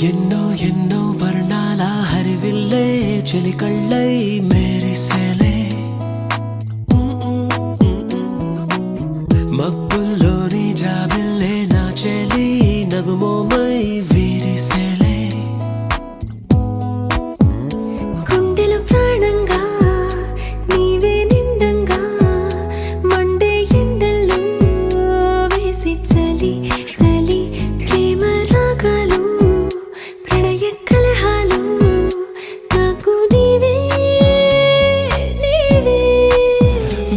ఎన్నో ఎన్నో వర్ణాల హరివిల్లే చెలికళ్ళై మేరిసేలే మబ్బుల్లోని జాబిల్లే నా చెలి నగుమోమై వీరిసేలే గుండెలో ప్రాణంగా నీవే నిండంగా మండే ఎండల్లో వేసి చలి చలి ప్రేమ రాగాలు ప్రణయ కలహాలు నాకు నీవే నీవే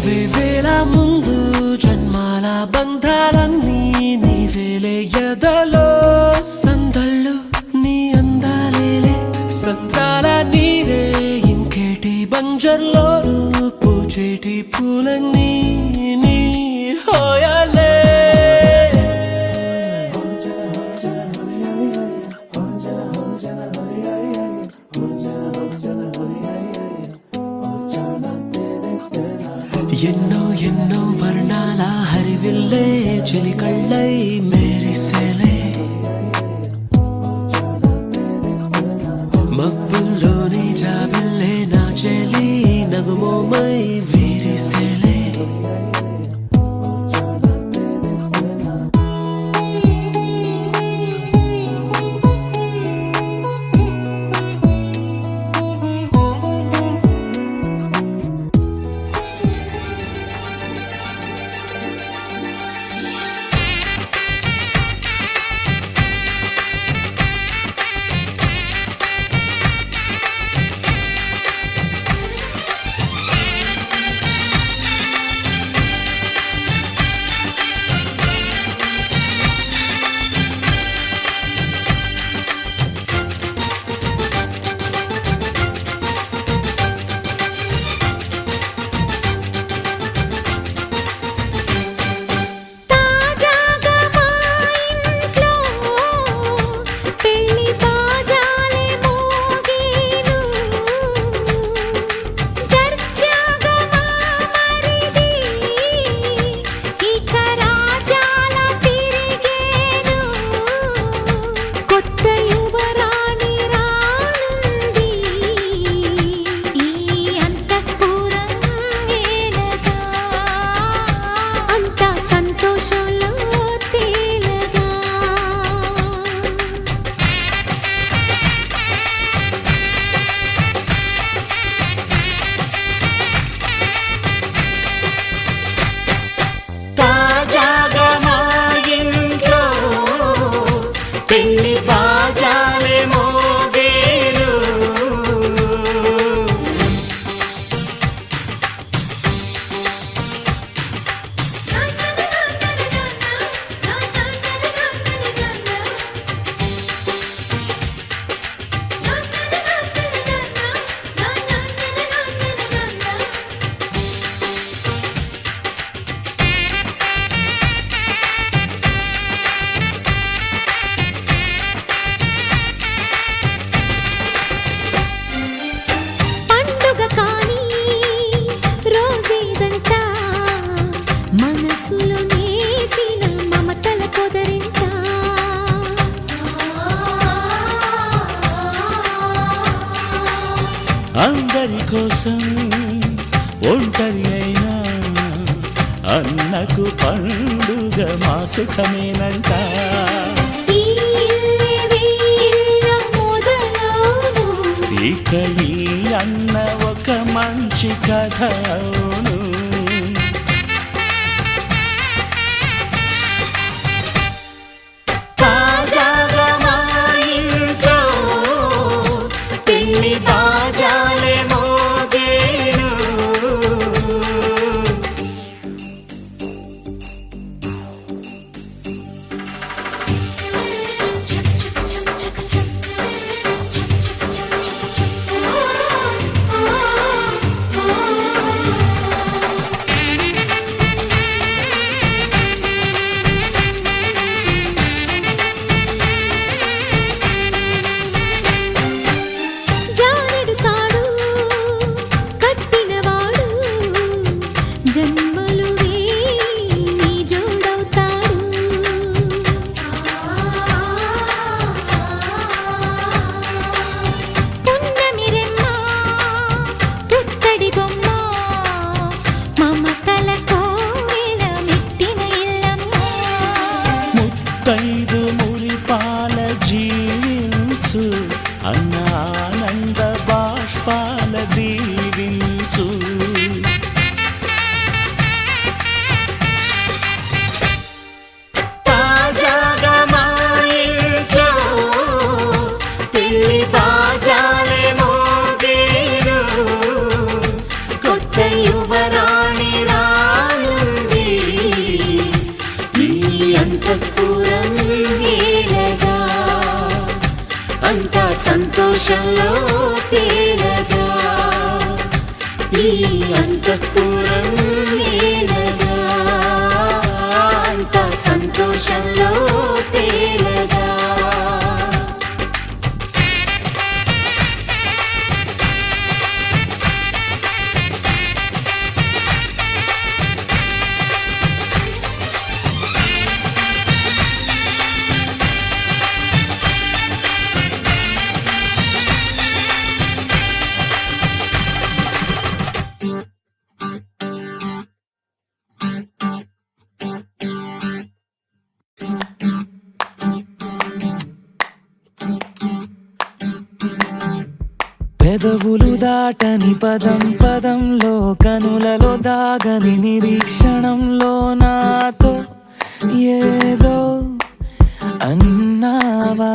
వేవేల ముందు జన్మాల బంధాలన్నీ నీవేలే ఎదలో సందళ్ళు నీ అందాలేలే సంతాల నీరే ఇంకేటి బంజర్లో పూచేటి పూలన్నీ నీ హోయాలే ఎన్నో ఎన్నో వర్ణాల హరివిల్లే చెలికళ్ళై మేరిసేలే మబ్బుల్లోని జాబిల్లే నా చెలి నగుమోమై వీరిసేలే పెళ్లి బాజాలే మోగేను మనసులో నేసిన మమతల పొదరింట అందరి కోసం ఒంటరి అయినా అన్నకు పండుగ మా సుఖమేనంట ఇక ఈ అన్న ఒక మంచి కథ అవును సంతోషంలో తేలగా ఈ అంతఃపురం నేలగా అంత సంతోషంలో తేలగా పెదవులు దాటని పదం పదంలో కనులలో దాగని నిరీక్షణంలో నాతో ఏదో అన్నావా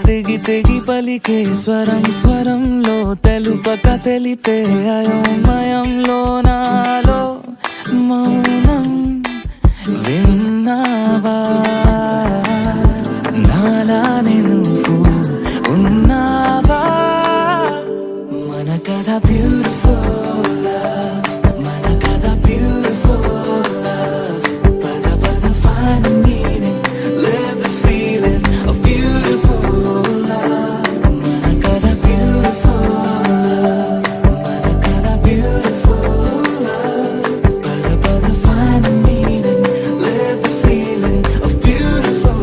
తెగి తెగి పలికే స్వరం స్వరంలో తెలుపక తెలిపే అయోమయంలో నాలో మౌనం విన్నావా నాలానే నువ్వు ఉన్నావా మన కథ బ్యూటిఫుల్ మన కథ బ్యూటిఫుల్ పద పద find the meaning live the feeling of beautiful మన కథ beautiful మన కథ beautiful పద పద find the meaning live the feeling of beautiful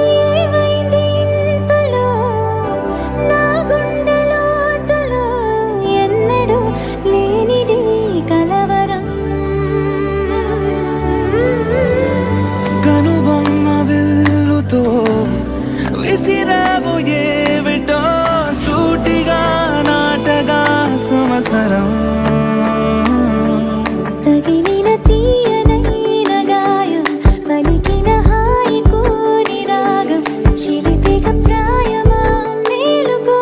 ఏమైంది ఇంతలో నా గుండెలోతులో ఎన్నడూ లేనిది కలవరం కనుబొమ్మ విల్లుతో విసిరావు ఏవిటో సూటిగా నాటగా సమసరం తగిలిన తీయనైన గాయం పలికిన హాయి కోరి రాగం చిలిపిక ప్రాయమా మేలుకో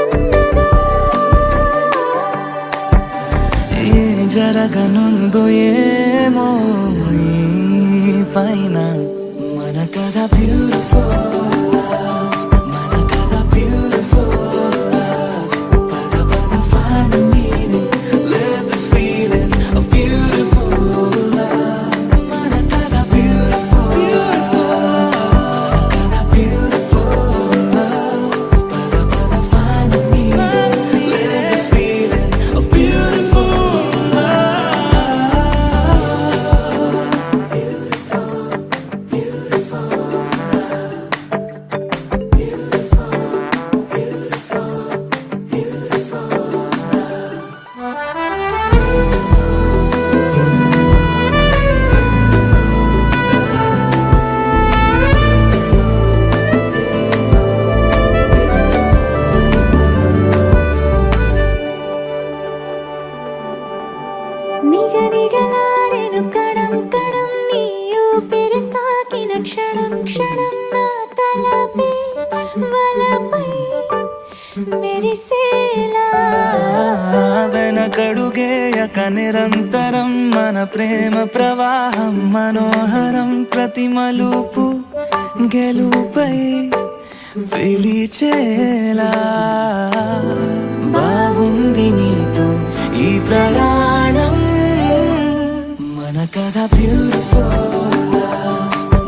అన్నదా ఏ జరగనుందో ఏమో ఈ పైన మన కథ బ్యూటిఫుల్ మన కథ బ్యూటిఫుల్ పద పద find the meaning live the feeling of beautiful మన కథ beautiful మన కథ beautiful పద పద find the meaning live the feeling of beautiful నిగనిగలాడెను Kadam Kadam నీ ఊపిరి తాకిన క్షణం క్షణం నా తలపై వలపై మెరిసేలా వెనకడుగేయక నిరంతరం మన ప్రేమ ప్రవాహం మనోహరం ప్రతి మలుపు గెలుపై పిలిచేలా బాగుంది నీతో ఈ ప్రయాణం మన కథ బ్యూటిఫుల్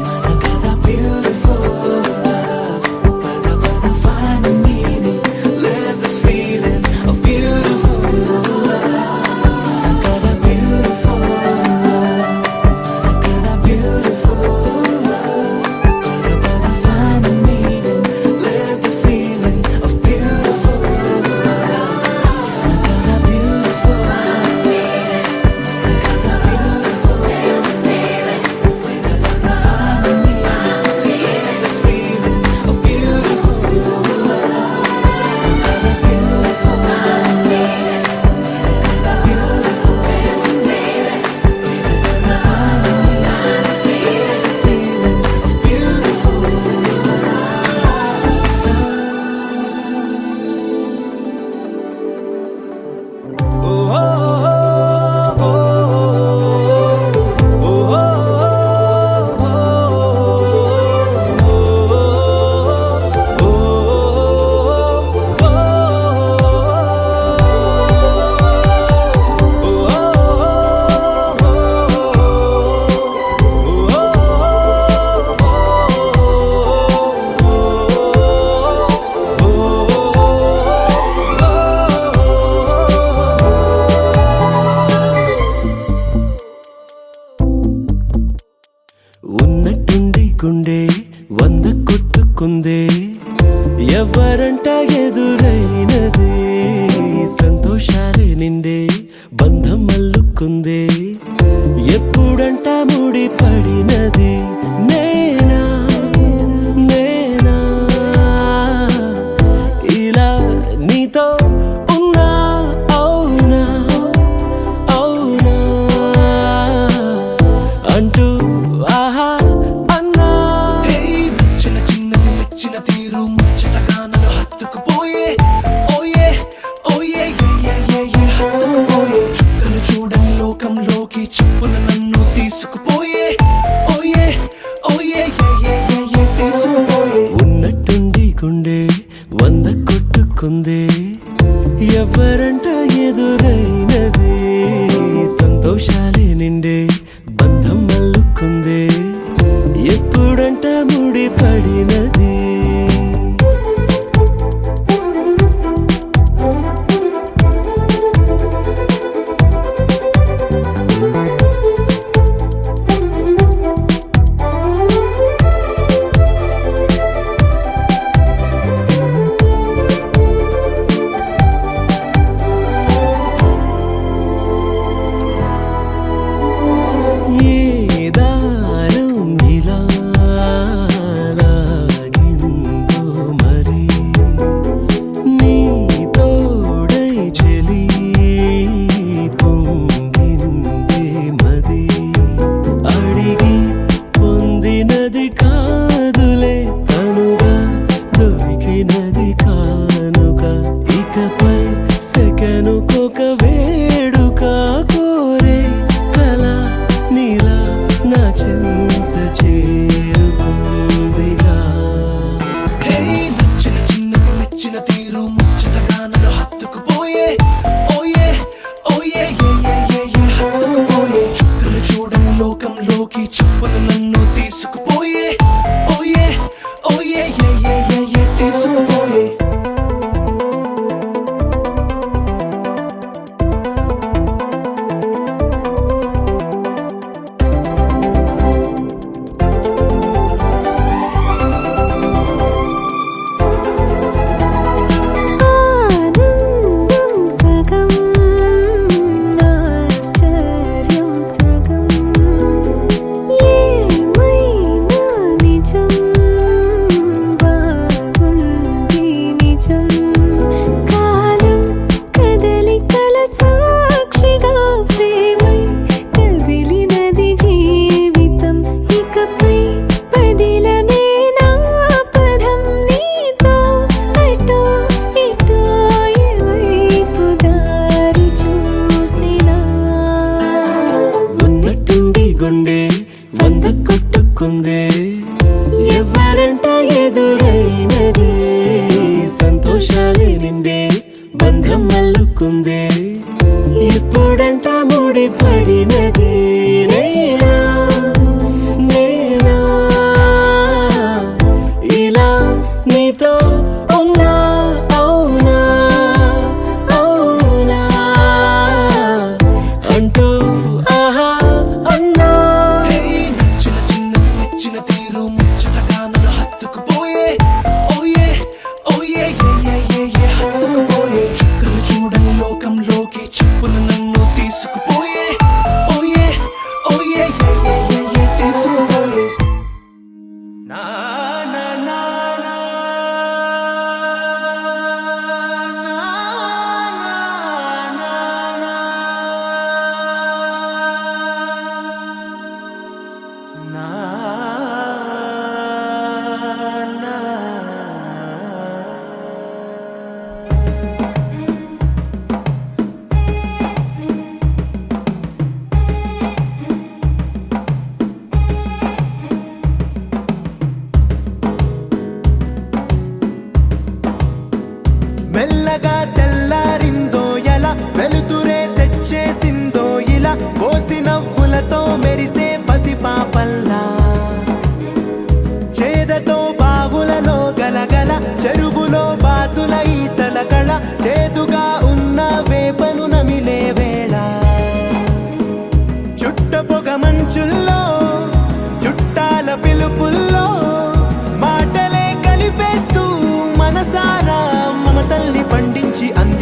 మన కథ బ్యూటిఫుల్ పద పద find the meaning live the feeling of beautiful మన కథ beautiful మన కథ beautiful పద పద find the meaning live the feeling of beautiful మల్లుకుందే ఎవరంట ఎదురైనది సంతోషాలే నిండే బంధం మల్లుకుందే ఎప్పుడంట ముడి పడినది నేనా నేనా ఇలా నీతో ఉన్నా అవునా అవునా అంటూ ఆహా అన్నా చిన్న చిన్నది మెచ్చిన తీరు ముచ్చటగా నన్ను హత్తుకుపోయే ఓయే ఓయే హత్తుకుపోయే చుక్కలు చూడని లోకంలోకి చెప్పున నన్ను తీసుకుపోయే ఓయే ఓయే తీసుకుపోయే ఉన్నట్టుండి గుండె 100 కొట్టుకుందే ఎవరంట ఎదురైనది సంతోషాలే నిండే బంధం మల్లుకుందే ఎప్పుడంట ముడి పడినది ఏ దారం ఇలా లాగిందో మరి నీ తోడై చెలి పొంగిందే మది అడిగి పొందినది కాదులే తనుగా దొరికినది కానుక ఇకపై సెకనుకొక వేడుక కోరే కళ నీలా నా చింత చేరుకుందిగా నచ్చిన చిన్నది మెచ్చిన తీరు ముచ్చటగా నన్ను హత్తుకుపోయే ఓయే ఓయే హత్తుకుపోయే చుక్కలు చూడని లోకంలోకి చెప్పున నన్ను తీసుకుపోయే ఓయే ఓయే తీసుకుపోయే ఆనందం సగం ఆశ్చర్యం సగం ఏమైనా నిజం బాగుంది నిజం కాలం కదలికల సాక్షిగా ప్రేమై కదిలినది జీవితం ఇకపై పదిలమే నా పదం నీతో అటో ఇటో ఎవైపు దారి చూసినా ఉన్నట్టుండి గుండె 100 కొట్టుకుందే ఎవరంట ఎదురైనది సంతోషాలే నిండే బంధం మల్లుకుందే ఎప్పుడంట ముడి పడినది నేనా నేనా ఇలా నీతో ఉన్నా అవునా అవునా అంటూ ఆహా అన్నా నచ్చిన చిన్నది మెచ్చిన తీరు ముచ్చటగా నన్ను హత్తుకుపోయే ఓయే ఓయే హత్తుకుపోయే చుక్కలు చూడని లోకంలోకి చెప్పున నన్ను తీసుకుపోయే ఓయే ఓయే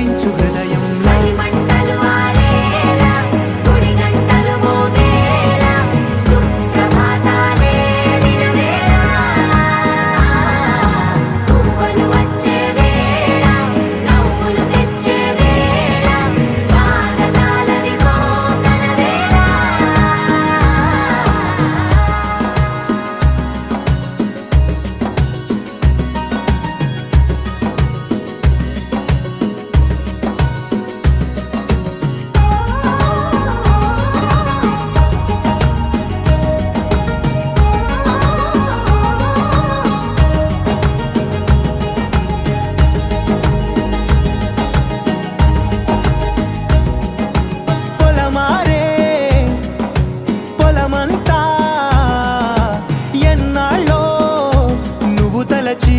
స్పందించు హృదయం చలిమంటలు ఆరేలా గుడి గంటలు మోగేలా సుప్రభాతాలే వినవేళ పువ్వులు వచ్చే వేళ నవ్వులు తెచ్చే వేళ స్వాగతాలదిగో కనవేళ పొలమారే పొలమంతా ఎన్నాళ్ళో నువ్వు తలచి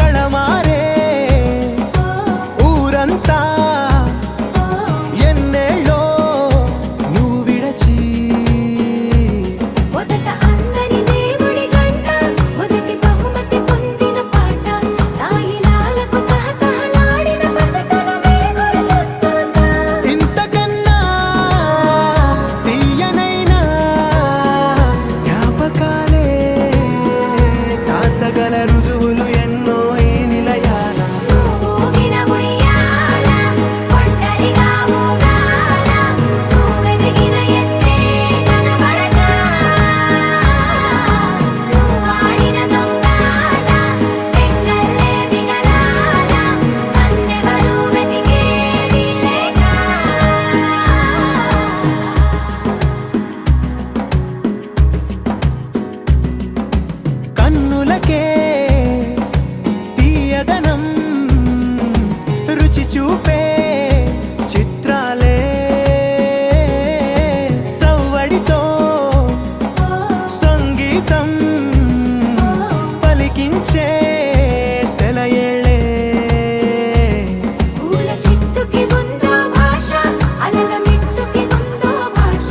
కళమారే ఊరంతా ఎన్నేళ్ళో నువ్వు విడచి మొదట అందరి దేవుడి గంట మొదటి బహుమతి పొందిన పాట తాయిలాలకు తహతహలాడిన పసితనమే గుర్తొస్తుందా ఇంతకన్నా తీయనైనా జ్ఞాపకాలే దాచగల రుజువులు ఎన్నో ఈ నిలయాల ఊగిన ఉయ్యాల ఒంటరిగా ఊగాల నువ్వెదిగిన ఎత్తే కనబడక నువ్వాడిన దొంగాట పెంగల్లే మిగలాల నన్నెవరూ వెతికేది లేక కన్నులకే తీయదనం రుచి చూపే చిత్రాలే సవ్వడితో సంగీతం పలికించే సెలయేళే పూల చెట్టుకి ఉందో భాష అలల మిట్టుకి ఉందో భాష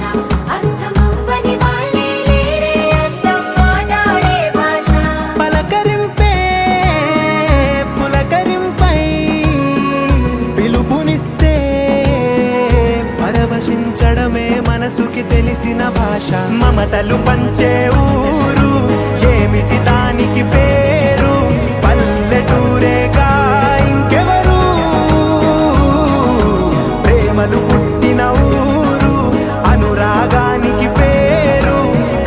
అర్థమవ్వని వాళ్ళే లేరే అర్థం మాట్లాడే భాష పలకరింపే పులకరింపై పిలుపునిస్తే పరవశించడమే మనసుకి తెలిసిన భాష మమతలు పంచే ఊరు ఏమిటి దానికి పేరు పల్లెటూరేగా ఇంకెవరు ప్రేమలు పుట్టిన ఊరు అనురాగానికి పేరు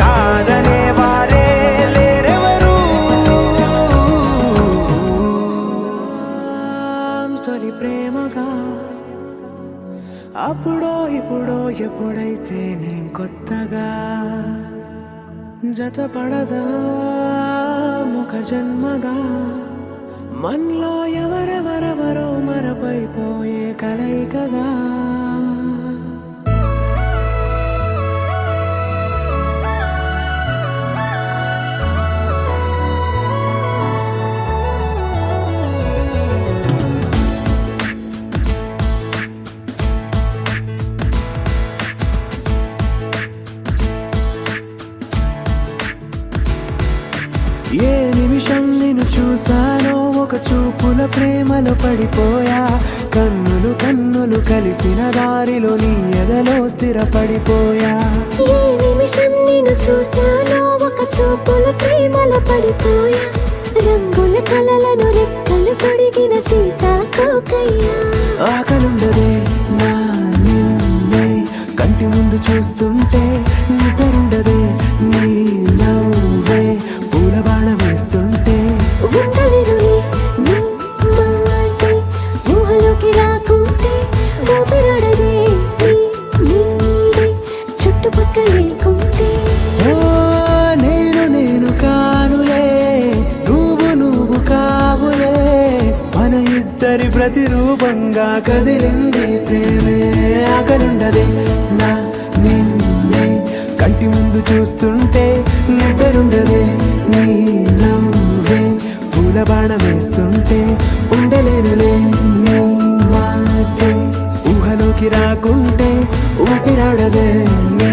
కాదనే వారే లేరెవరు తొలి ప్రేమగా అప్పుడో ఇప్పుడో ఎప్పుడైతే నేను కొత్తగా జతపడదా ముఖ జన్మగా మనలో ఎవరెవరెవరో మరపైపోయే కలయికగా ఏ నిమిషం నిన్ను చూసానో ఒక చూపుల ప్రేమలో పడిపోయా కన్నులు కన్నులు కలిసిన దారిలో నీ ఎదలో స్థిరపడిపోయా ఏ నిమిషం నిన్ను చూశానో ఒక చూపుల ప్రేమలో పడిపోయా రంగుల కలలను రెక్కలు తొడిగిన సీతాకోకయ్యా ఆకలుండదే నా నిన్నే కంటి ముందు చూస్తుంటే నిద్రుండదే నీ నవ్వే పూల బాణం వేస్తుంటే ఉండలేనులే నీ మాటే ఊహలోకి రాకుంటే ఊపిరాడదే నీ నీడే చుట్టుపక్కల లేకుంటే ఓ నేను కానులే నువ్వు కావులే మన ఇద్దరి ప్రతిరూపంగా కదిలింది ప్రేమే ఆకలుండదే నా నిన్నే కంటి ముందు చూస్తుంటే నిద్రుండదే నీ నవ్వే పూల బాణం వేస్తుంటే ఉండలేనులే నీ మాటే ఊహలోకి రాకుంటే ఊపిరాడదే నీ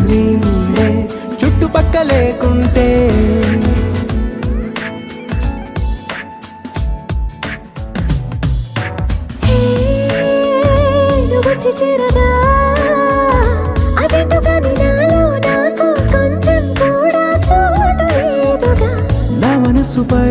నీడే చుట్టుపక్క లేకుంటే వచ్చి చేరగా అదేంటో కానీ నాలో నాకు కొంచెం కూడా చోటు లేదుగా నా మనసుపై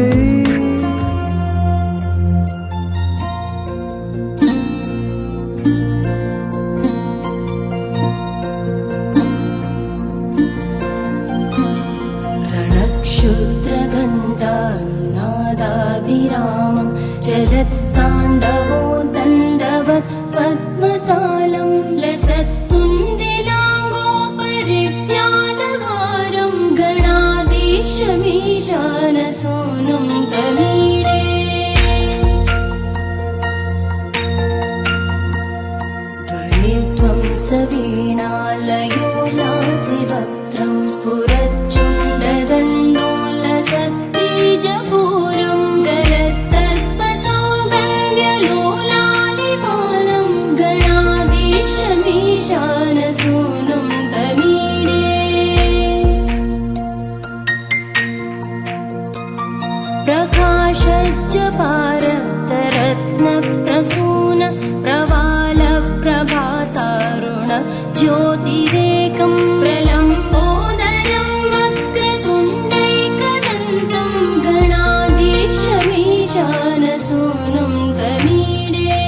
रणक्षुद्रघण्टानुनादाभिरामं चलत्ताण्डवो दण्डवत् पद्मतालं लसत्तुण्डिलाङ्गोपरिज्ञानहारं गणाधीशमीशानसूनुं तमीडे त्वं सवीणालयोलासिवक्त्रं स्फुरच्चुण्डदण्डोलसत्तीजपूरं गलत्तर्पसौगन्ध्यलोलालिपालं गणाधीशमीशानसूनुं तमीडे प्रकाशज्जपारक्तरत्नप्रसून प्रवालप्रभातारुण ज्योतिरेकं प्रलम्बोदरं वक्रतुण्डैकदन्तं गणाधीशमीशानसूनुं तमीडे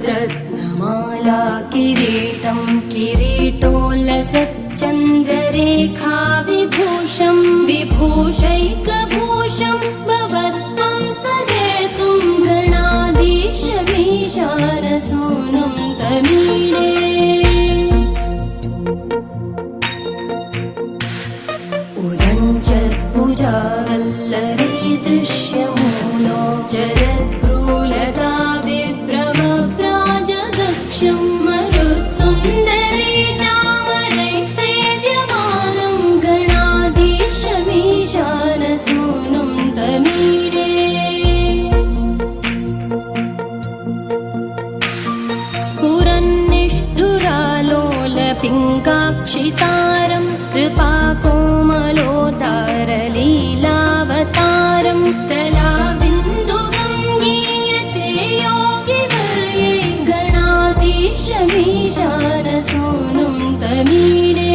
विचित्रस्फुरद्रत्नमाला किरीटं किरीटोल्लसच्चन्द्ररेखा विभूषं विभूषैकभूषं भवत्वं सहेतुं गणाधीशमीशानसूनुं तमीडे उदञ्चत्भुजावल्लरी दृश्यमूलो जरद्भ्रूलता विभ्रमप्राजदक्षं मरुत्सुन्दरी चामरैः सेव्यमानं गणाधीशमीशानसूनुं तमीडे स्फुरन्निष्ठुरालोलपिङ्गाक्षितारं कृपाकोमलोदारलीलावतारं कलाबिन्दुगं गीयते योगिवर्ये गणाधीशमीशानसूनुं तमीडे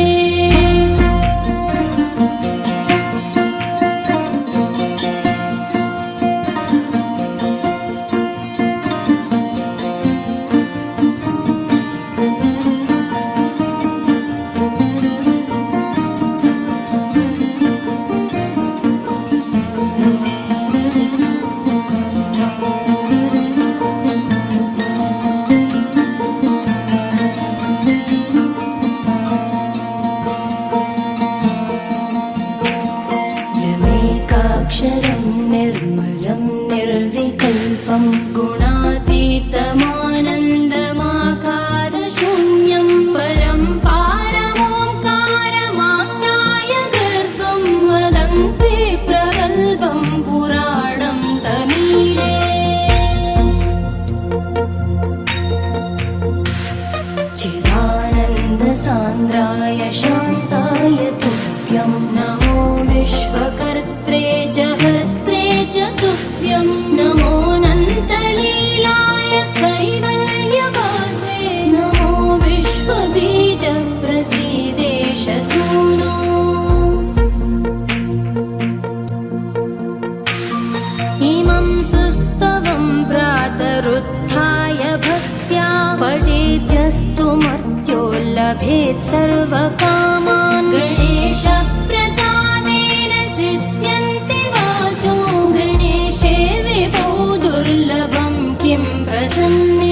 यमेकाक्षरं निर्मलं निर्विकल्पं गुणातीतमानन्दमाकारशून्यं परं पारमोङ्कारमाज्ञाय गर्भं वदन्ति प्रगल्भं पुराणं तमीडे चिदानन्दसान्द्राय शान्ताय तुभ्यं नमो विश्वकर्त्रे च हर्त्रे च तुभ्यं नमोऽनन्तलीलाय कैवल्यवासे नमो विश्वबीजप्रसीदेश सूनो इमं सुस्तवं प्रातरुत्थाय भक्त्या पठेद्यस्तु मर्त्यो लभेत् सर्वकामान् गणेशप्रसादेन सिद्ध्यन्ति वाचो गणेशे विभो दुर्लभं किं प्रसन्ने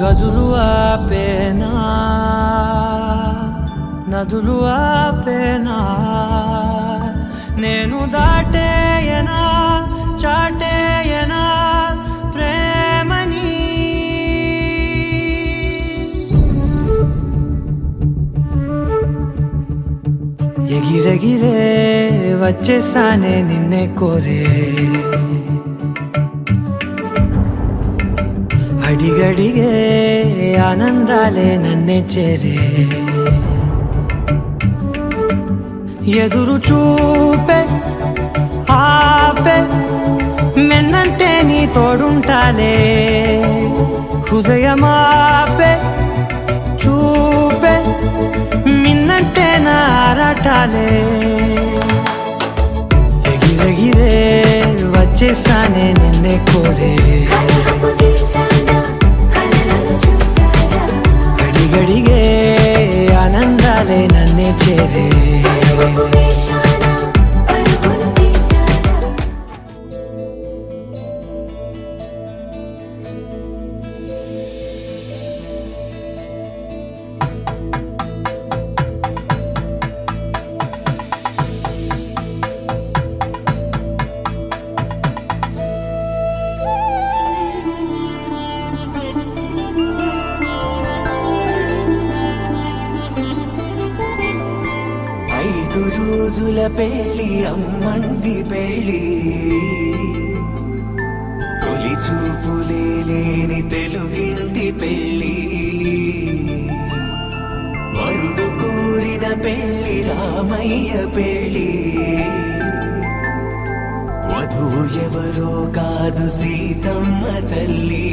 గదులు ఆపేనా నదులు ఆపేనా నేను దాటేయనా చాటేయనా ప్రేమని ఎగిరెగిరే వచ్చేసానే నిన్నే కోరే అడిగడిగే ఆనందాలే నన్నే చేరే ఎదురు చూపే ఆపే నిన్నంటే నీ తోడుంటాలే హృదయమాపే చూపే మిన్నంటే నా ఆరాటాలే ఎగిరెగిరే వచ్చేసానే నిన్నే కోరే కలహపు తీశానా కలలను చూసారా అడిగడిగే ఆనందాలే నన్నే చేరే పరుగు వేశానా పరుగును తీశారా ఐదు రోజుల పెళ్లి అమ్మండి పెళ్లి తొలి చూపులే లేని తెలుగింటి పెళ్లి వరుడు కోరిన పెళ్లి రామయ్య పెళ్లి వధువు ఎవరో కాదు సీతమ్మ తల్లి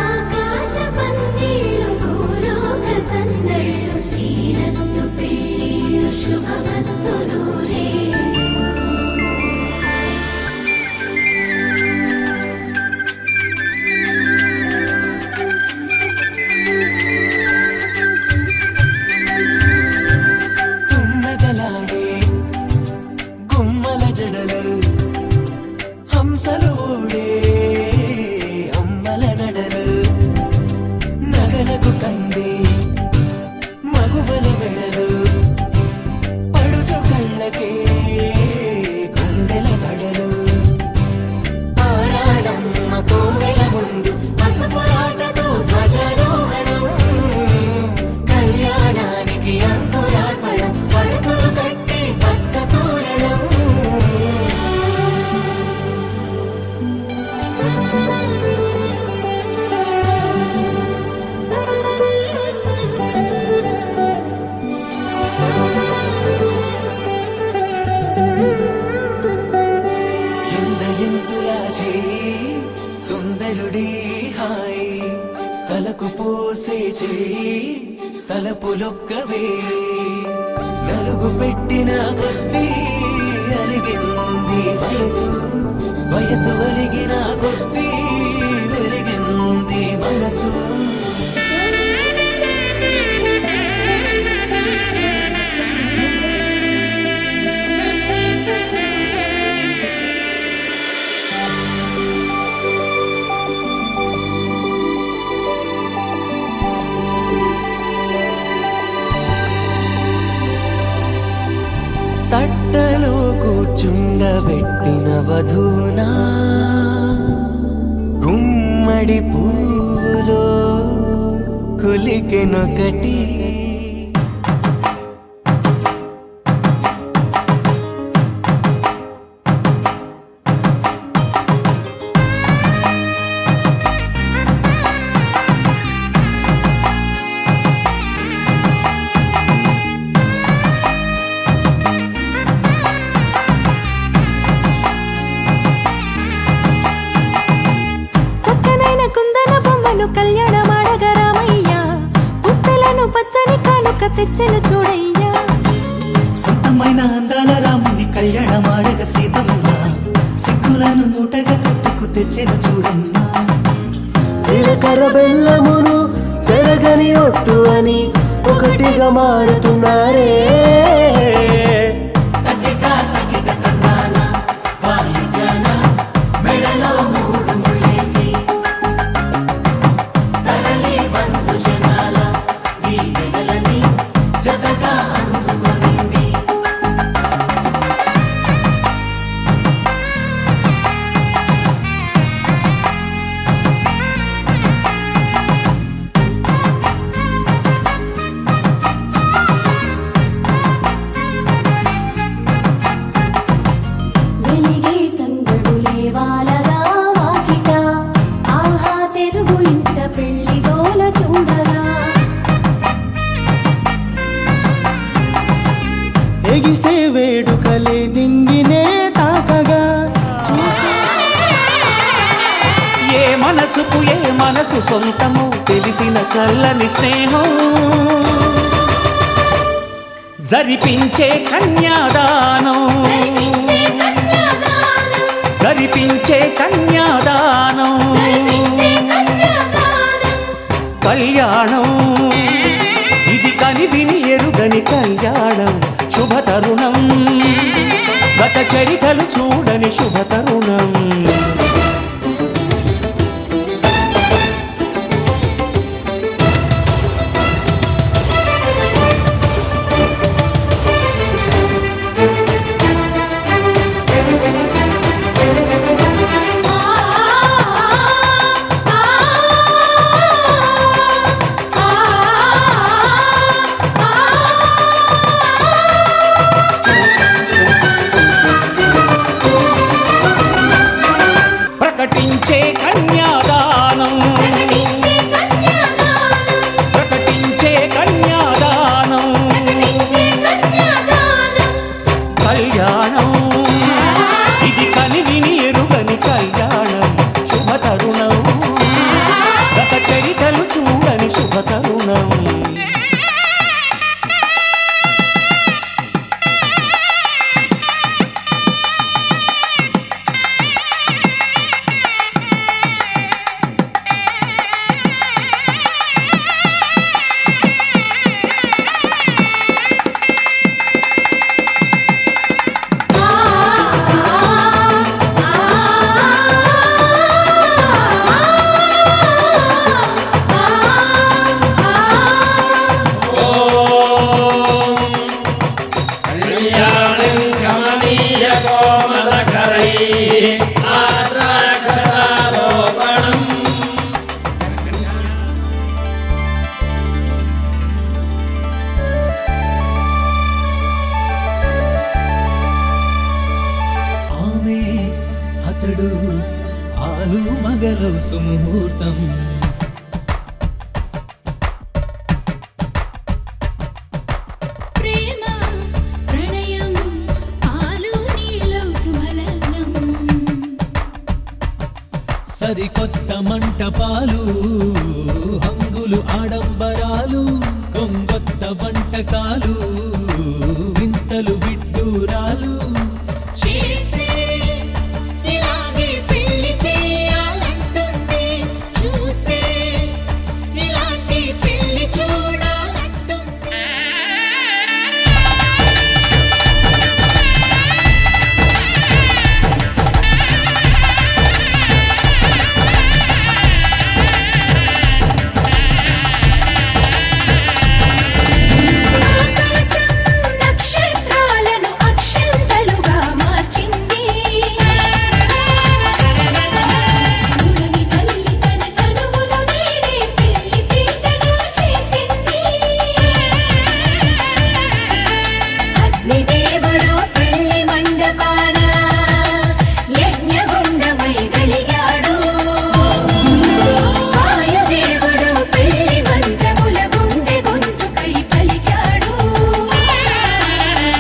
ఆకాశ పందిళ్ళు భూలోక సందళ్ళు శ్రీరస్తు పెళ్ళిళ్ళు శుభమస్తు నూరే తుమ్మెదలాడే గుమ్మల జడలు హంసలు ఊడే అమ్మల నడలు నగలకు కంది మగువల మెడలు పడుచు కళ్ళకే గుండెల తడలు ఆరాడమ్మ కోవెల ముందు పసుపురాటతో ధ్వజారోహణం కళ్యాణానికి అంకురార్పణం పడుకులు కట్టి పచ్చ తోరణం ఎందరింతులా చేయి సుందరుడి హాయి తలకు పోసే చేయి తలపులొక్కవే నలుగు పెట్టిన కొద్దీ అలిగింది వయసు వయసు ఒలిగిన కొద్దీ వెలిగింది మనసు తట్టలో కూర్చుండబెట్టిన వధూనా గుమ్మడి పువ్వులో కులికెనొకటి చక్కనైన కుందన బొమ్మను కళ్యాణమాడగ రామయ్య పుస్తలను పచ్చని కానుక తెచ్చెను చూడయ్యా సొంతమైన అందాల రాముని కళ్యాణమాడగ సీతమ్మ సిగ్గులను మూటగా కట్టుకు తెచ్చిన చూడమ్మా జీలకర్ర బెల్లమును చెరగని ఒట్టు అని ఒకటిగా మారుతున్నారే ముగిసే వేడుకలే నింగినే తాకగా ఏ మనసుకు ఏ మనసు సొంతము తెలిసిన చల్లని స్నేహం జరిపించే కన్యాదానం జరిపించే కన్యాదానం కళ్యాణం ఇది కనివిని ఎరుగని కళ్యాణం శుభతరుణం గత చరితలు చూడని శుభతరుణం ప్రకటించే కన్యాదానం ప్రకటించే కన్యాదానం కళ్యాణం ఇది కనివిని ఎరుగని కళ్యాణం శుభతరుణం గత చరితలు చూడని శుభతరుణం అతడు ఆలు మగలు సుముహూర్తం ప్రేమ ప్రణయం పాలు నీలం సుమలనం సరికొత్త మంటపాలు హంగులు ఆడంబరాలు కొంగొత్త వంటకాలు వింతలు విడ్డూరాలు చేస్తే ఇలాగే పెళ్లి చేయాలంటుంది చూస్తే ఇలాంటి పెళ్లి చూడాలంటుంది ఆకాశం నక్షత్రాలను అక్షంతలుగా మార్చింది పురమి తల్లి తన కనువును నేడే పెళ్లి పీటగా చేసింది అగ్నిదేవుడు పెళ్లి మండపాన యజ్ఞగుండమై వెలిగాడు వాయుదేవుడు పెళ్లి మంత్రముల గుండె గొంతుకై పలికాడు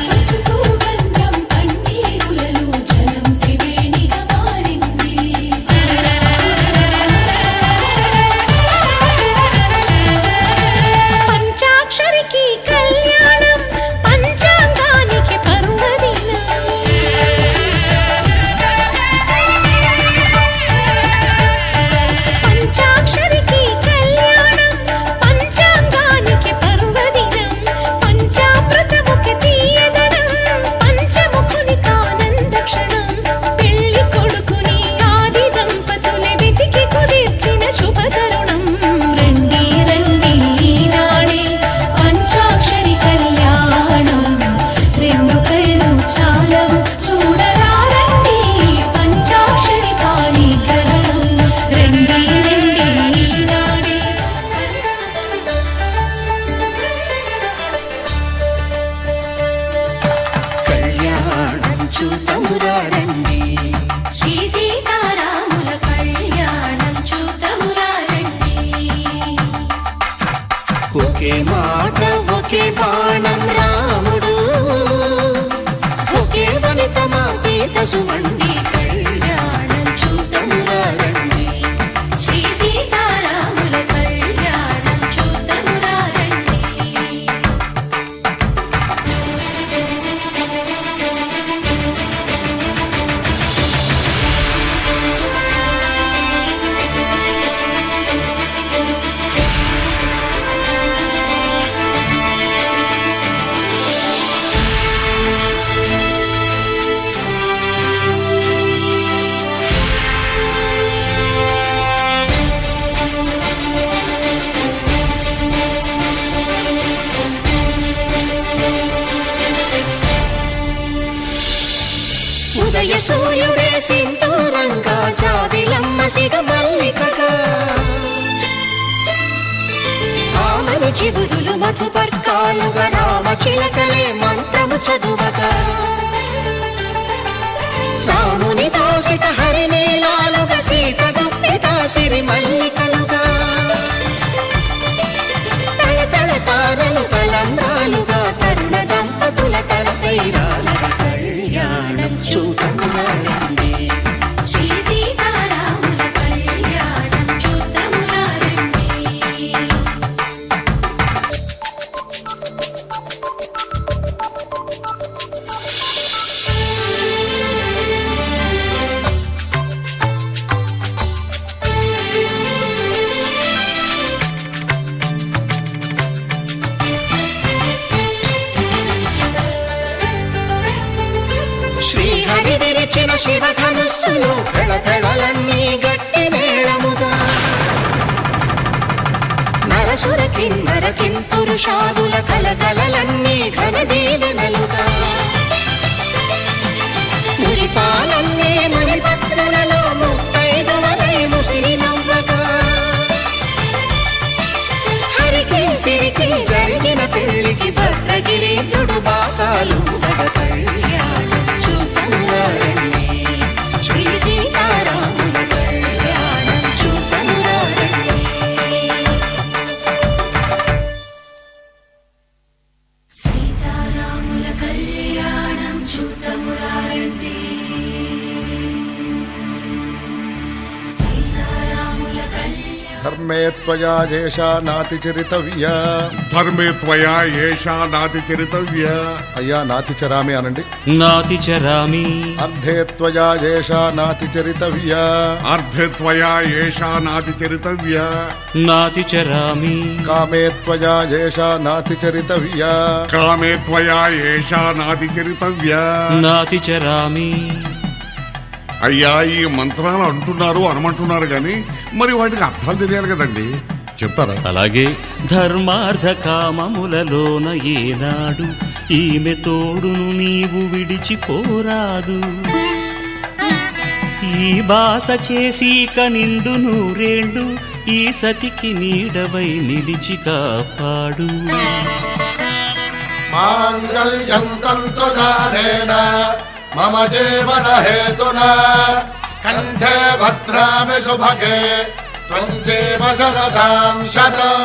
పసుపు గంధం పన్నీరులలో జలం త్రివేణిగా మారింది పంచాక్షరికి కళ్యాణం పంచాంగానికి పంచాక్షరికి కళ్యాణం పంచాంగానికి పర్వదినం పంచామృతముఖి తీయదనం పంచముఖునికి ఆనంద క్షణం పెళ్లి కొడుకుని ఆది దంపతులే వెతికి కుదిర్చిన శుభతరుణం రండి రండి ఈనాడే పంచాక్షరి కళ్యాణం రెండు కళ్ళు చాలవు చూడరారండి పంచాక్షరి పాణిగ్రహణం రండి రండి ఈనాడే కళ్యాణం చూతమురా రండి శ్రీ సీతారాముల కళ్యాణం చూతమురా రండి ఒకే మాట ఒకే బాణం రాముడు తసుమండి కళ్యాణం చూతమురా రండి. శ్రీ సీతారాముల కళ్యాణం చూద్దామురా రండి. ఉదయ సూర్యుడే సింధూరంగా జాబిలమ్మ సిగ మల్లికగా ఆమని చివురులు మధుపర్కాలుగా రామ చిలకలే మంత్రము చదువగా రాముని దోసిట హరినీలాలుగా సీత గుప్పిట సిరి మల్లికలుగా తల తల తారలు తలంబ్రాలుగా తరుణ దంపతుల తలపై రాలగా కళ్యాణం చూతమురా రండి. శ్రీ సీతారాముల కళ్యాణం చూద్దామురా రండి. శ్రీహరి విరిచిన శివధనుస్సులు పెళపెళలన్నీ గట్టి మేళముగా నరసుర కిన్నర కింపురుషాదుల కలకలలన్నీ ఘన దీవెనలుగా మురిపాలన్నీ మణిపత్రులలో ముత్తైదువలై ముసిరి నవ్వగా హరికి సిరికి జరిగిన పెళ్లికి భద్రగిరీంద్రుడు బాకాలు కళ్యాణం చూతమురా రండి. శ్రీ సీతారాముల కళ్యాణం చూతమురా రండి. సీతారాముల కళ్యాణం చూద్దామురా రండి. సీతారాముల కళ్యాణం ధర్మే త్వయా ఏషా నాతి చరితవ్య. ధర్మే త్వయా ఏషా నాతి చరితవ్య. అయ్యా నాతి చరామి అనండి. నాతి చరామి. అర్ధే త్వయా ఏషా నాతి చరితవ్య. అర్ధే త్వయా ఏషా నాతి చరితవ్య. నాతి చరామి. కామే త్వయా ఏషా నాతి చరితవ్య. కామే త్వయా ఏషా నాతి చరితవ్య. నాతి చరామి. అయ్యా ఈ మంత్రాలు అంటున్నారు అనమంటున్నారు గాని మరి వాటికి అర్థాలు తెలియాలి కదండి, చెప్తారా? అలాగే ధర్మార్థ కామములలోన ఏనాడు ఈమె తోడును నీవు విడిచిపోరాదు. ఈ బాస చేసి నిండు నూరేళ్ళు ఈ సతికి నీడవై నిలిచి కాపాడు. మాంగళ్యం తంతునానేన మమ జీవన హేతునా కంఠే భద్రామి శుభగే త్వం జీవ శరదాం శతం.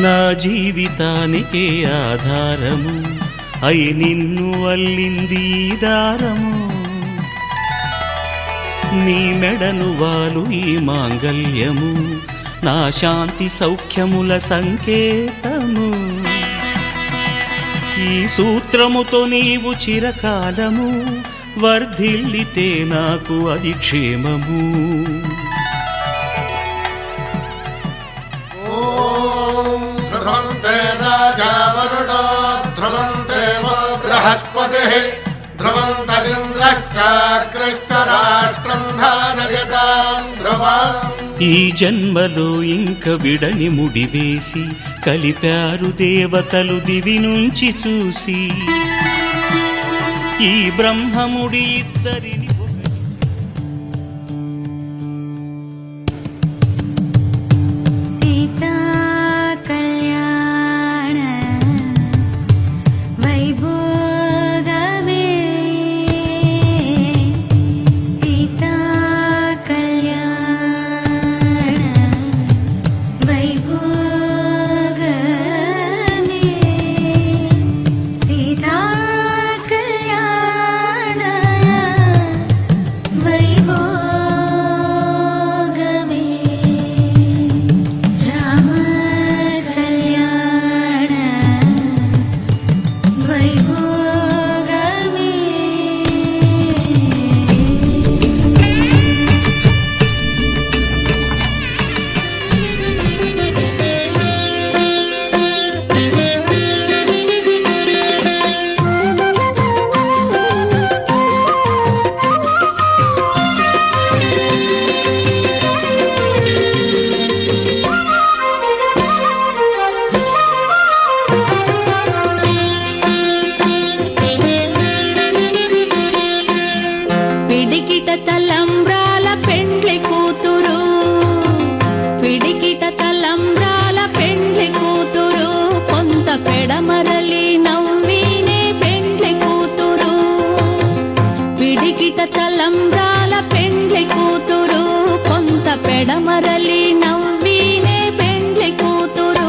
నా జీవితానికే ఆధారము అయి నిన్ను అల్లింది ఈ దారము. నీ మెడను వాలు ఈ మాంగల్యము నా శాంతి సౌఖ్యముల సంకేతము. ఈ సూత్రముతో నీవు చిరకాలము వర్ధిల్లితే నాకు అది క్షేమము. ఓం ధ్రువంతే రాజా వరుణో ధ్రువంతే వో బృహస్పతిః ధ్రువంతరింద్రశ్చాగ్రశ్చ రాష్ట్రం ధారయతాం ధ్రువం. ఈ జన్మలో ఇంక విడని ముడివేసి కలిపారు దేవతలు దివి నుంచి చూసి. ఈ బ్రహ్మముడి ఇద్దరిని సీతా కళ్యాణ వైభోగమే. సీతా కళ్యాణ వైభోగమే. తలంబ్రాల పెండ్లి కూతురు కొంత పెడమరలి నవ్వీనే పెండ్లి కూతురు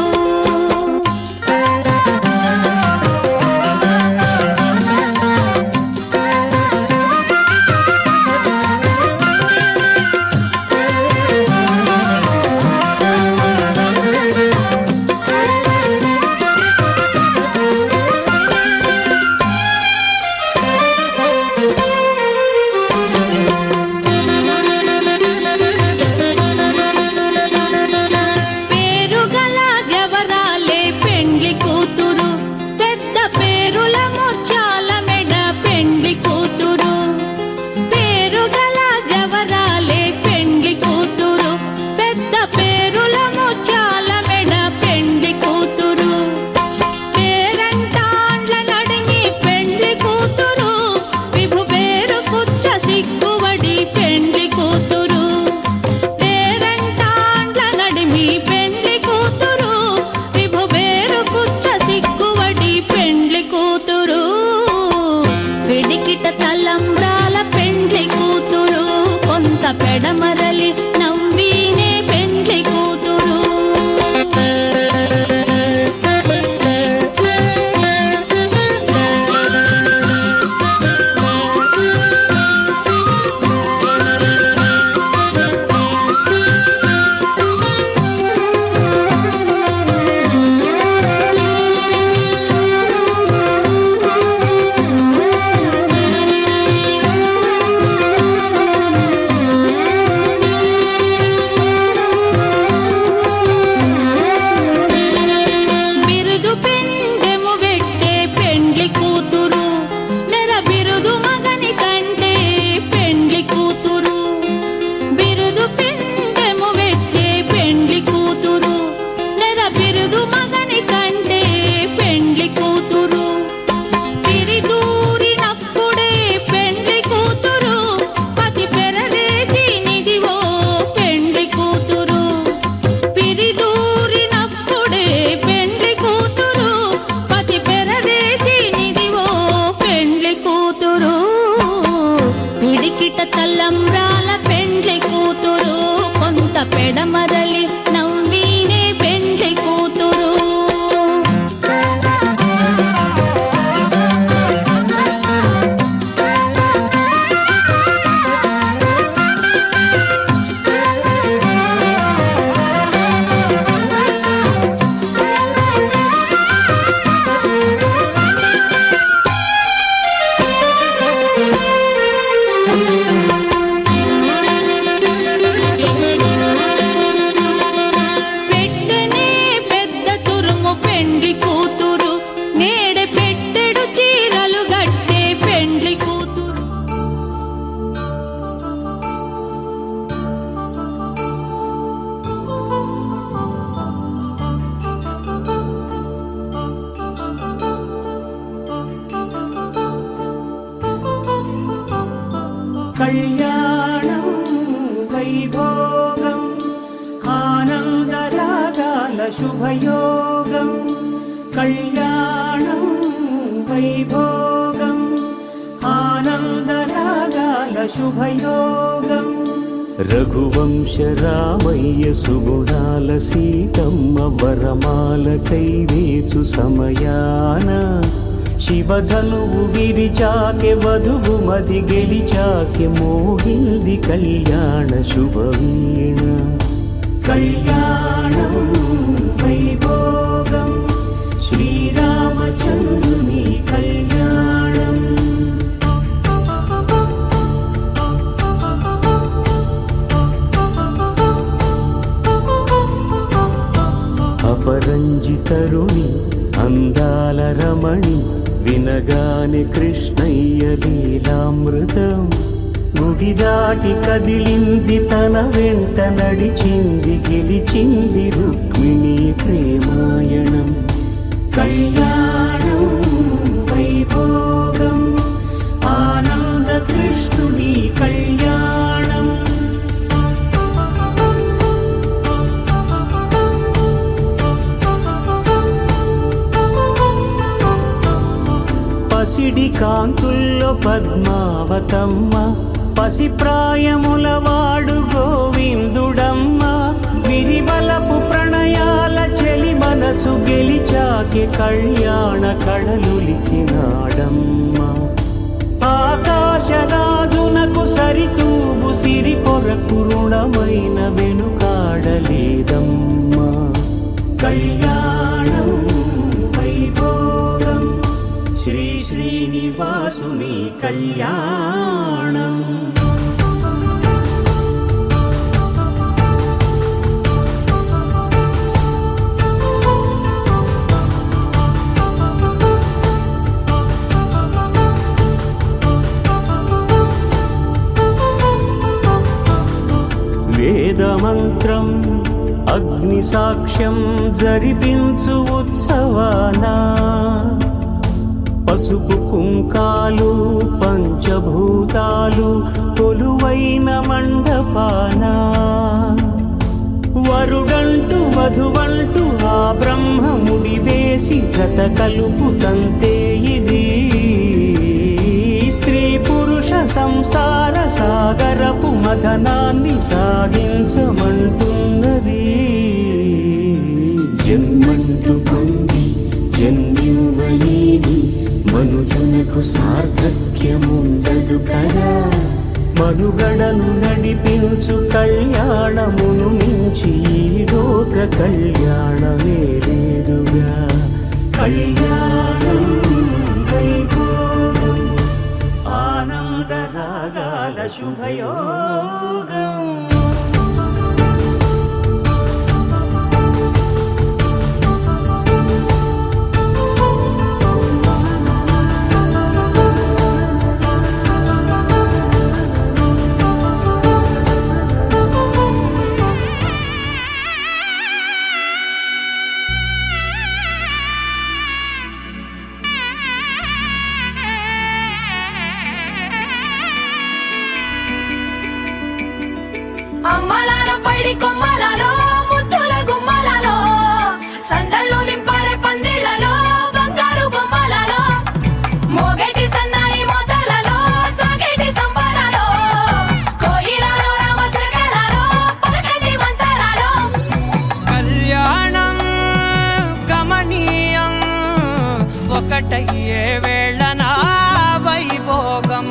పేరుగల జవరాలే పెండ్లి కూతురు పెద్ద పేరుల ముత్యాల మెడ పెండ్లి కూతురు పేరుగల జవరాలే పెండ్లి కూతురు పెద్ద పేరుల ముత్యాల మెడ పెండ్లి కూతురు పేరంటాండ్ల నడిమి పెండ్లి కూతురు విభు పేరు కుచ్చ సిగ్గువడి పెండ్లి కూతురు పేరంటాండ్ల నడిమి పెండ్లి కూతురు విభు పేరు కుచ్చ సిగ్గువడి పెండ్లి కూతురు పిడికిట తలంబ్రాల పెండ్లి కూతురు కొంత పెడమరలి నవ్వీనే పెండ్లి కూతురు బిరుదు పెండెము వెట్టే పెండ్లి కూతురు నెర బిరుదు మగని కంటే పెండ్లి కూతురు బిరుదు పెండెము వెట్టే పెండ్లి కూతురు నెర బిరుదు మగని కంటే పెండ్లి కూతురు పిరిదూరినప్పుడే పెండ్లి కూతురు పతి పెరరేచి నిదివో పెండ్లి కూతురు పిరిదూరినప్పుడే పెండ్లి కూతురు పతి పెరరేచి నిదివో పెండ్లి కూతురు పిడికిట తలంబ్రాల పెండ్లి కూతురు కొంత పెడమరలి నవ్వీనే పెండ్లి కూతురు పెట్టెనే పెద్ద తురుము పెండ్లి కూతురు నేడే పెట్టెడు చీరలు గట్టే పెండ్లి కూతురు కళ్యాణం వైభోగం ఆనందరాగాల శుభయోగం కళ్యాణం వైభోగం ఆనందరాగాల శుభయోగం రఘువంశ రామయ్య సుగుణాల సీతమ్మ వరమాల కైవేచు సమయాన శివధనువు విరిచాకె వధువు మది గెలిచాకె మోగింది కళ్యాణ శుభవీణ కళ్యాణం వైభోగం శ్రీరామచంద్రుని కళ్యాణం అపరంజి తరుణి అందాల రమణి వినగానే కృష్ణయ్య లీలామృతం గుడి దాటి కదిలింది తన వెంట నడిచింది గెలిచింది రుక్మిణి ప్రేమాయణం కళ్యాణం వైభోగం ఆనంద కృష్ణుని కళ్యాణం పసిడి కాంతుల్లో పద్మావతమ్మ పసిప్రాయముల వాడు గోవిందుడమ్మ విరివలపు ప్రణయాల చెలి మనసు గెలిచాకే కళ్యాణ కళలులికినాడమ్మ ఆకాశరాజునకు సరితూబు సిరి కొరకు రుణమైన వెనుకాడలేదమ్మా కళ్యాణం వైభోగం శ్రీ శ్రీనివాసుని కళ్యాణం వేదమంత్రం అగ్ని సాక్ష్యం జరిపించు ఉత్సవానా పసుపు కుంకాలు పంచభూతాలు కొలువైన మండపాన వరుడంటూ వధువంటూ ఆ బ్రహ్మముడి వేసి గత కలుపు తంతే ఇది స్త్రీ పురుష సంసార సాగరపు మథనాన్ని సాగించమంటున్నది జన్మంటూ పొంది జన్మివ్వలేని మనుజునకు సార్థక్యముండదు కదా మనుగడను నడిపించు కళ్యాణమును మించి లోక కళ్యాణమే లేదుగా కళ్యాణం వైభోగం ఆనందరాగాల శుభయోగం అమ్మలాలో పైడి కొమ్మలలో ముద్దుల గుమ్మలలో సందళ్ళు నింపారే పందిళ్లలో బంగారు బొమ్మలలో మోగేటి సన్నాయి మోతలలో సాగేటి సంబరాలో కోయిలలో రామసగలలో పలకటి మంతరాలో కళ్యాణం గమనీయం ఒకటయ్యే వేళనా వైభోగం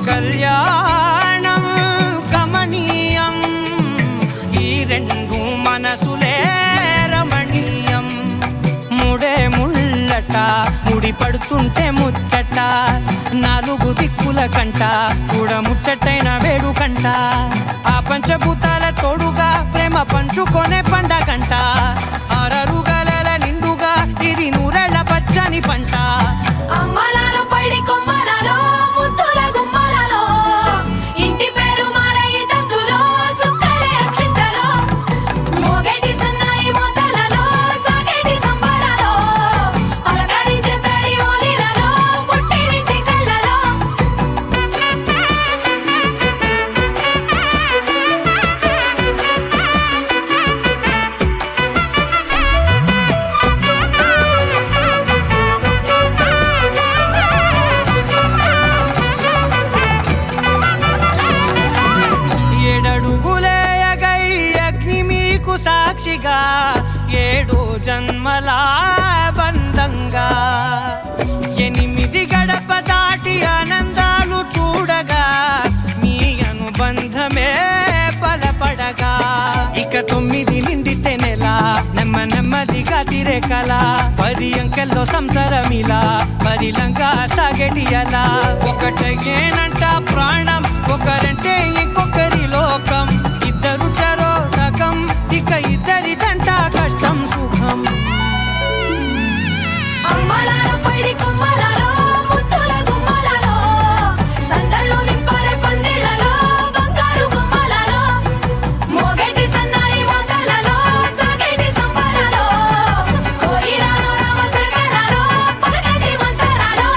కళ్యాణం గమనీయం ఈ రెండు మనసులే రమణీయం ముడే ముళ్ళట ముడి పడుతుంటే ముచ్చట నాలుగు దిక్కుల కంట చూడ ముచ్చటైన వేడుకంట ఆ పంచభూతాల తోడుగా ప్రేమ పంచుకొనే పండగంట ఆరరుగల నిండుగా ఇది నూరెళ్ళ పచ్చని పంట అమ్మలాలో పైడి కొమ్మలలో ముద్దుల గుమ్మలలో ఇంటి పేరు మారయి తందులో చుక్కలే అక్షింతలో మోగేటి సన్నాయి మోతలలో సాగేటి సంబరాలో అలకరించే తడి ఓలిలలో పుట్టినింటి కళ్ళలో ఏడడుగులేయగై అగ్ని మీకు సాక్షిగా ఏడు జన్మల బంధంగా 8 గడప దాటి ఆనందాలు చూడగా మీ అనుబంధమే బలపడగా ఇక 9 నిండితే నెల నెమ్మదిగా తిరే కల 10 అంకెల్లో సంసారమిలా పరిలంగా సాగేటి అలా ఒకటేనంట ప్రాణం ఒకరంటే ఇంకొకరి లోకం ఇద్దరు చరో సగం ఇక ఇద్దరిదంట కష్టం సుఖం అమ్మలాలో పైడి కొమ్మలలో ముద్దుల గుమ్మలలో సందళ్ళు నింపారే పందిళ్లలో బంగారు బొమ్మలలో మోగేటి సన్నాయి మోతలలో సాగేటి సంబరాలో కోయిలలో రామసగలలో పలకటి మంతరాలో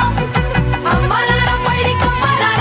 అమ్మలాలో పైడి కొమ్మలలో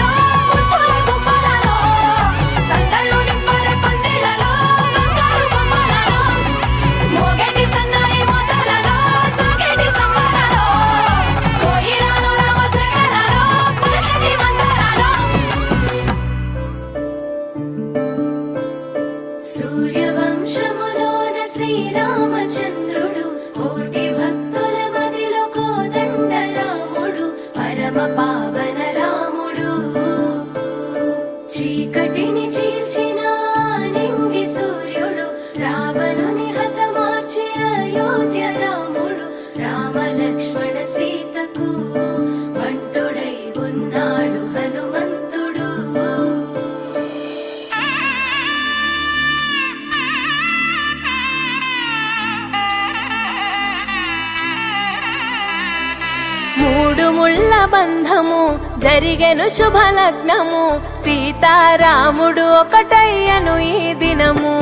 బంధము జరిగెను శుభలగ్నము సీతారాముడు ఒకటయ్యను ఈ దినము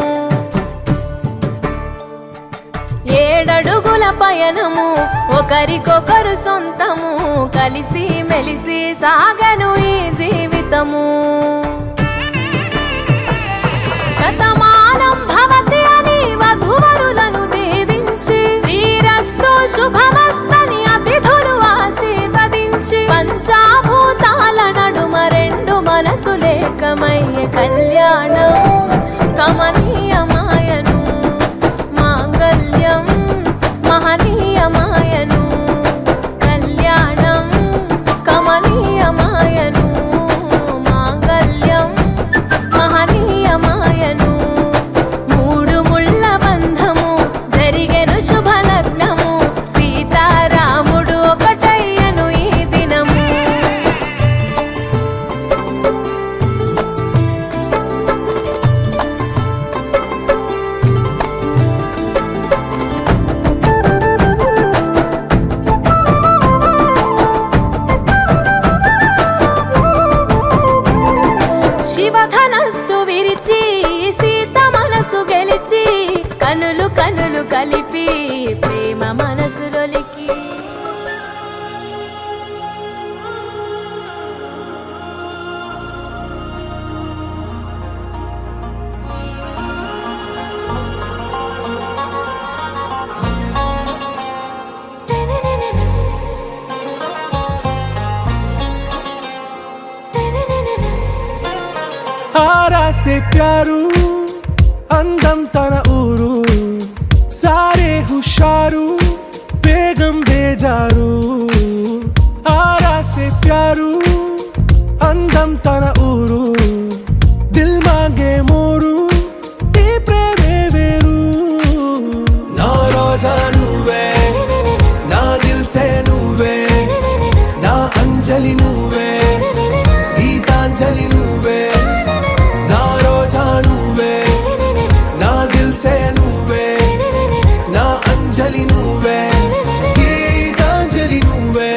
7 అడుగుల పయనము ఒకరికొకరు సొంతము కలిసి మెలిసి సాగను ఈ జీవితము శతమానం భవతి అని వధువరులను దీవించి శ్రీరస్తు శుభమస్తని అతిథులు ఆశీర్వదించి పంచాభూతాల నడుమ 2 మనసులేకమయ్య కళ్యాణం కమనీయమాయను మాంగళ్యం మహనీయమాయను కళ్యాణం కమనీయమాయను మాంగళ్యం మహనీయమాయను 3 ముళ్ళ బంధము జరిగెను శుభలగ్నము సీతారాముడు ఒకటయ్యను ఈ దినము శివధనస్సు విరిచి సీత మనసు గెలిచి కనులు కనులు కలిపి ప్రేమ మనసులొలికి आरा से प्यारू అందం తన ఊరు సారే హుషారు బేగం బేజారు ఆరా से प्यारू అందం తన ఊరు దిల్ మాంగే మోరు ఈ ప్రేమే వేరు నా రోజా నువ్వే నా దిల్ సే నువ్వే నా అంజలి నువ్వే గీతాంజలి నువ్వే నా రోజా నువ్వే నా దిల్ సే నువ్వే నా అంజలి నువ్వే గీతాంజలి నువ్వే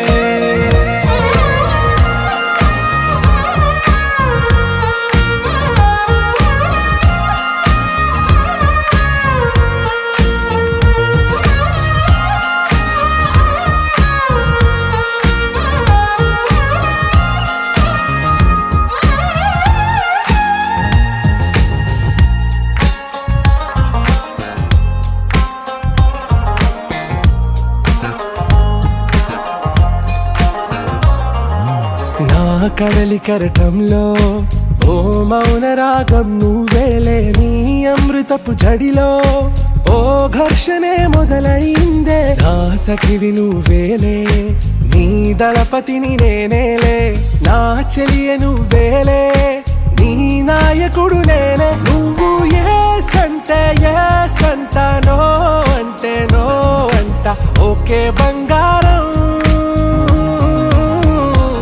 నా కడలి కరటంలో ఓ మౌన రాగం నువ్వేలే నీ అమృతపు జడిలో ఓ ఘర్షణే మొదలైందే నా సఖివి నువ్వేలే నీ దళపతిని నేనేలే నా చెలియ నువ్వేలే నీ నాయకుడు నేనే నువ్వు ఏ సంట నో అంటే నో అంట ఓకే బంగారం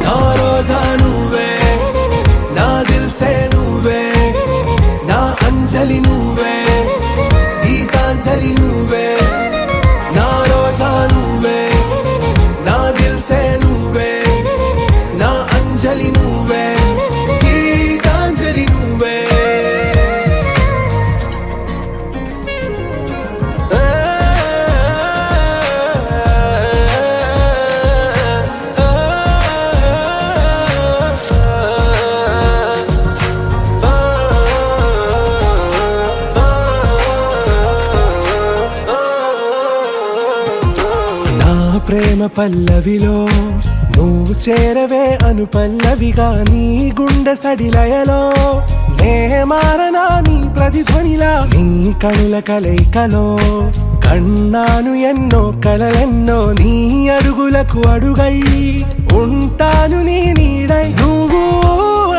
నా రోజా నువ్వే నా దిల్ సే నువ్వే నా అంజలి నువ్వే గీతాంజలి నువ్వే నా రోజా నువ్వే నా దిల్ సే నువ్వే నా అంజలి నువ్వే గీతాంజలి నువ్వే నా ప్రేమ పల్లవిలో నువ్వు చేరవే అను పల్లవిగా నీ గుండె సడిలయలో నే మారనా నీ ప్రతిధ్వనిలా నీ కనుల కలయికలో కన్నాను ఎన్నో కలలెన్నో నీ అడుగులకు అడుగై ఉంటాను నీ నీడై నువ్వు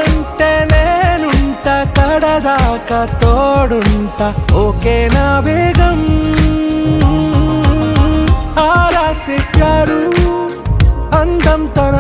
అంటే నేనుంట కడదాకా తోడుంటా ఓకే నా బేగం ఆరా से प्यारू అందం తన